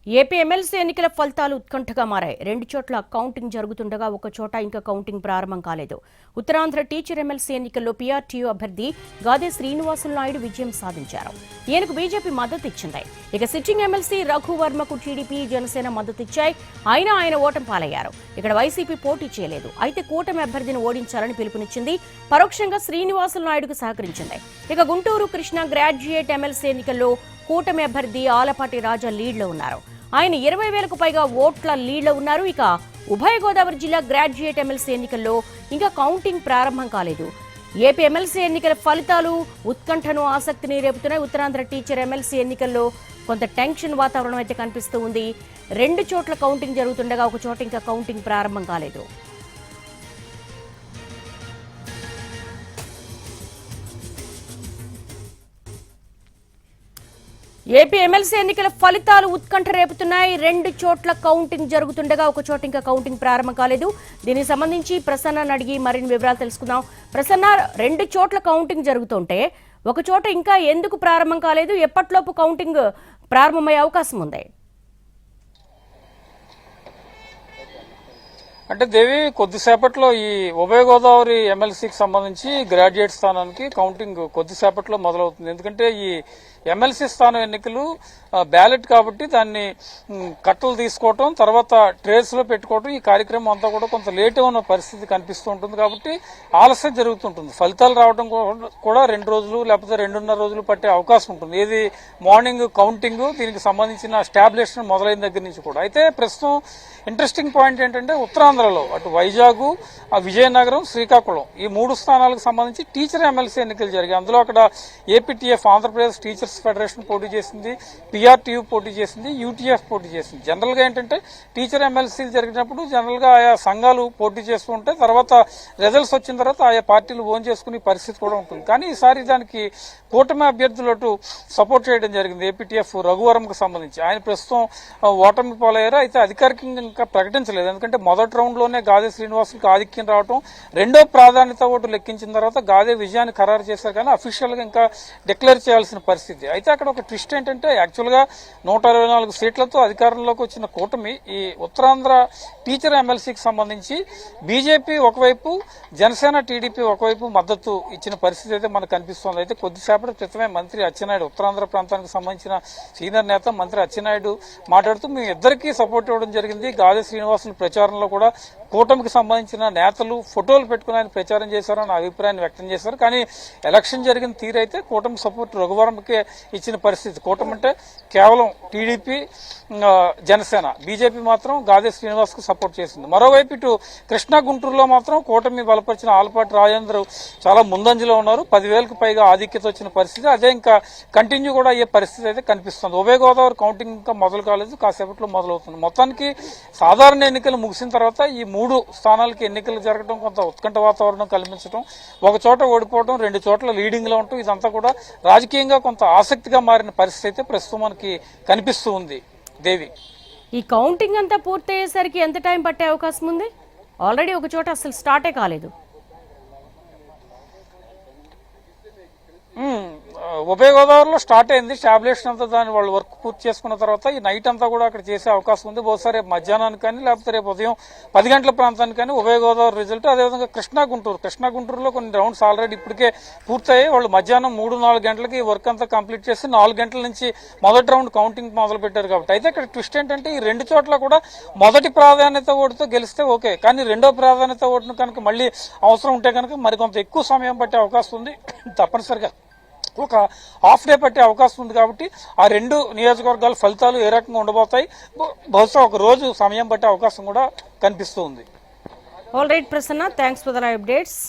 AP MLC ఎన్నికల ఫలితాలు ఉత్కంఠగా మారాయి. 2 చోట్ల కౌంటింగ్ జరుగుతుండగా ఒక చోట ఇంకా కౌంటింగ్ ప్రారంభం కాలేదు. ఉత్తరాంధ్ర టీచర్ ఎమ్మెల్సీ ఎన్నికల్లో పీఆర్టీయూ అభ్యర్థి గాదే శ్రీనివాసులు నాయుడు విజయం సాధించారు. ఈయనకు బీజేపీ మద్దతు ఇచ్చింది. ఇక సిట్టింగ్ ఎమ్మెల్సీ రఘువర్మకు టీడీపీ, జనసేన మద్దతిచ్చాయి. అయినా ఆయన ఓటమి పాలయ్యారు. ఇక్కడ వైసీపీ పోటీ చేయలేదు. అయితే కూటమి అభ్యర్థిని ఓడించాలని పిలుపునిచ్చింది. పరోక్షంగా శ్రీనివాసులు నాయుడుకు సహకరించింది. ఇక గుంటూరు కృష్ణా గ్రాడ్యుయేట్ ఎమ్మెల్సీ ఎన్నికల్లో కూటమి అభ్యర్థి ఆలపాటి రాజా లీడ్లో ఉన్నారు. ఆయన 20,000కు పైగా ఓట్ల లీడ్లో ఉన్నారు. ఇక ఉభయ గోదావరి జిల్లా గ్రాడ్యుయేట్ ఎమ్మెల్సీ ఎన్నికల్లో ఇంకా కౌంటింగ్ ప్రారంభం కాలేదు. ఏపీ ఎమ్మెల్సీ ఎన్నికల ఫలితాలు ఉత్కంఠను, ఆసక్తిని రేపుతున్నాయి. ఉత్తరాంధ్ర టీచర్ ఎమ్మెల్సీ ఎన్నికల్లో కొంత టెన్షన్ వాతావరణం అయితే కనిపిస్తూ ఉంది. 2 చోట్ల కౌంటింగ్ జరుగుతుండగా ఒక చోట ఇంకా కౌంటింగ్ ప్రారంభం కాలేదు. ఏపీ ఎమ్మెల్సీ ఎన్నికల ఫలితాలు ఉత్కంఠ రేపుతున్నాయి. 2 చోట్ల కౌంటింగ్ జరుగుతుండగా ఒక చోట ఇంకా కౌంటింగ్ ప్రారంభం కాలేదు. దీనికి సంబంధించి ప్రసన్నను అడిగి మరిన్ని వివరాలు తెలుసుకుందాం. ప్రసన్న, 2 చోట్ల కౌంటింగ్ జరుగుతుంటే ఒక చోట ఇంకా ఎందుకు ప్రారంభం కాలేదు? ఎప్పటిలోపు కౌంటింగ్ ప్రారంభమయ్యే అవకాశం ఉంది? అంటే దేవి, కొద్దిసేపట్లో ఈ ఉభయ గోదావరి ఎమ్మెల్సీకి సంబంధించి గ్రాడ్యుయేట్ స్థానానికి కౌంటింగ్ కొద్దిసేపట్లో మొదలవుతుంది. ఎందుకంటే ఈ ఎమ్మెల్సీ స్థానం ఎన్నికలు బ్యాలెట్ కాబట్టి దాన్ని కట్టలు తీసుకోవటం, తర్వాత ట్రేస్ లో పెట్టుకోవటం, ఈ కార్యక్రమం అంతా కూడా కొంత లేట్ ఉన్న పరిస్థితి కనిపిస్తూ ఉంటుంది. కాబట్టి ఆలస్యం జరుగుతుంటుంది. ఫలితాలు రావడం కూడా 2 రోజులు లేకపోతే 2.5 రోజులు పట్టే అవకాశం ఉంటుంది. ఏది మార్నింగ్ కౌంటింగ్, దీనికి సంబంధించిన స్టాబ్లిషన్ మొదలైన దగ్గర నుంచి కూడా. అయితే ప్రస్తుతం ఇంట్రెస్టింగ్ పాయింట్ ఏంటంటే ఉత్తరాంధ్రలో అటు వైజాగ్, విజయనగరం, శ్రీకాకుళం ఈ 3 స్థానాలకు సంబంధించి టీచర్ ఎమ్మెల్సీ ఎన్నికలు జరిగాయి. అందులో అక్కడ ఏపీటీఎఫ్ ఆంధ్రప్రదేశ్ టీచర్స్ ఫెడరేషన్ పోటీ చేసింది, పీఆర్టీయూ పోటీ చేసింది, యూటీఎఫ్ పోటీ చేసింది. జనరల్ గా ఏంటంటే టీచర్ ఎమ్మెల్సీలు జరిగినప్పుడు జనరల్ గా ఆయా సంఘాలు పోటీ చేస్తూ ఉంటాయి. తర్వాత రిజల్ట్స్ వచ్చిన తర్వాత ఆయా పార్టీలు ఓన్ చేసుకునే పరిస్థితి కూడా ఉంటుంది. కానీ ఈసారి దానికి కూటమి అభ్యర్థులటు సపోర్ట్ చేయడం జరిగింది. ఏపీటీఎఫ్ రఘువరంకు సంబంధించి ఆయన ప్రస్తుతం ఓటమి పాలయ్యారు. అయితే అధికారికంగా ఇంకా ప్రకటించలేదు. ఎందుకంటే మొదటి రౌండ్ లోనే గాదే శ్రీనివాసులకు ఆధిక్యం రావడం, రెండో ప్రాధాన్యత ఓటు లెక్కించిన తర్వాత గాదే విజయాన్ని ఖరారు చేశారు. కానీ అఫీషియల్ గా ఇంకా డిక్లేర్ చేయాల్సిన పరిస్థితి. అయితే అక్కడ ఒక ట్విస్ట్ ఏంటంటే యాక్చువల్ గా 124 సీట్లతో అధికారంలోకి వచ్చిన కూటమి ఈ ఉత్తరాంధ్ర టీచర్ ఎమ్మెల్సీకి సంబంధించి బీజేపీ ఒకవైపు, జనసేన టీడీపీ ఒకవైపు మద్దతు ఇచ్చిన పరిస్థితి అయితే మనకు కనిపిస్తోంది. అయితే కొద్దిసేపటి క్రితమే మంత్రి అచ్చెన్నాయుడు, ఉత్తరాంధ్ర ప్రాంతానికి సంబంధించిన సీనియర్ నేత మంత్రి అచ్చెన్నాయుడు మాట్లాడుతూ మేము ఇద్దరికీ సపోర్ట్ ఇవ్వడం జరిగింది. గాదే శ్రీనివాసులు ప్రచారంలో కూడా కూటమికి సంబంధించిన నేతలు ఫోటోలు పెట్టుకుని ఆయన ప్రచారం చేశారని అభిప్రాయాన్ని వ్యక్తం చేశారు. కానీ ఎలక్షన్ జరిగిన తీరైతే కూటమి సపోర్ట్ రఘువరంకే ఇచ్చిన పరిస్థితి. కూటమి అంటే కేవలం టీడీపీ, జనసేన, బీజేపీ మాత్రం గాదే శ్రీనివాస్ కు సపోర్ట్ చేసింది. మరోవైపు ఇటు కృష్ణా, గుంటూరులో మాత్రం కూటమి బలపరిచిన ఆలపాటి రాజేంద్ర చాలా ముందంజలో ఉన్నారు. 10,000కు పైగా ఆధిక్యత వచ్చిన పరిస్థితి. అదే ఇంకా కంటిన్యూ కూడా అయ్యే పరిస్థితి అయితే కనిపిస్తుంది. ఉభయ గోదావరి కౌంటింగ్ ఇంకా మొదలు కాలేదు, కాసేపట్లో మొదలవుతుంది. మొత్తానికి సాధారణ ఎన్నికలు ముగిసిన తర్వాత ఈ 3 స్థానాలకి ఎన్నికలు జరగడం, కొంత ఉత్కంఠ వాతావరణం కల్పించడం, ఒక చోట ఓడిపోవడం, 2 చోట్ల లీడింగ్ లో ఉండటం, ఇదంతా కూడా రాజకీయంగా కొంత ఆసక్తిగా మారిన పరిస్థితి అయితే ప్రస్తుతం మనకి కనిపిస్తూ ఉంది. దేవి, ఈ కౌంటింగ్ అంతా పూర్తయ్యేసరికి ఎంత టైం పట్టే అవకాశం ఉంది? ఆల్రెడీ ఒక చోట అసలు స్టార్టే కాలేదు. ఉభయ గోదావరిలో స్టార్ట్ అయింది. స్టాబ్లిషన్ అంతా దాన్ని వాళ్ళు వర్క్ పూర్తి చేసుకున్న తర్వాత ఈ నైట్ అంతా కూడా అక్కడ చేసే అవకాశం ఉంది. బహుశా రేపు మధ్యాహ్నానికి కానీ లేకపోతే రేపు ఉదయం 10 గంటల ప్రాంతానికి కానీ ఉభయ గోదావరి రిజల్ట్. అదేవిధంగా కృష్ణా గుంటూరులో కొన్ని రౌండ్స్ ఆల్రెడీ ఇప్పటికే పూర్తయ్యాయి. వాళ్ళు మధ్యాహ్నం 3-4 గంటలకి వర్క్ అంతా కంప్లీట్ చేసి 4 గంటల నుంచి మొదటి రౌండ్ కౌంటింగ్ మొదలు పెట్టారు. కాబట్టి అయితే ఇక్కడ ట్విస్ట్ ఏంటంటే ఈ 2 చోట్ల కూడా మొదటి ప్రాధాన్యత ఓటుతో గెలిస్తే ఓకే, కానీ రెండో ప్రాధాన్యత ఓటును కనుక మళ్ళీ అవసరం ఉంటే కనుక మరికొంత ఎక్కువ సమయం పట్టే అవకాశం ఉంది. తప్పనిసరిగా ఒక హాఫ్ డే పట్టే అవకాశం ఉంది. కాబట్టి ఆ 2 నియోజకవర్గాల ఫలితాలు ఏ రకంగా ఉండబోతాయి, బహుశా ఒక రోజు సమయం పట్టే అవకాశం కూడా కనిపిస్తూ ఉంది. All right Prasanna, thanks for the live updates.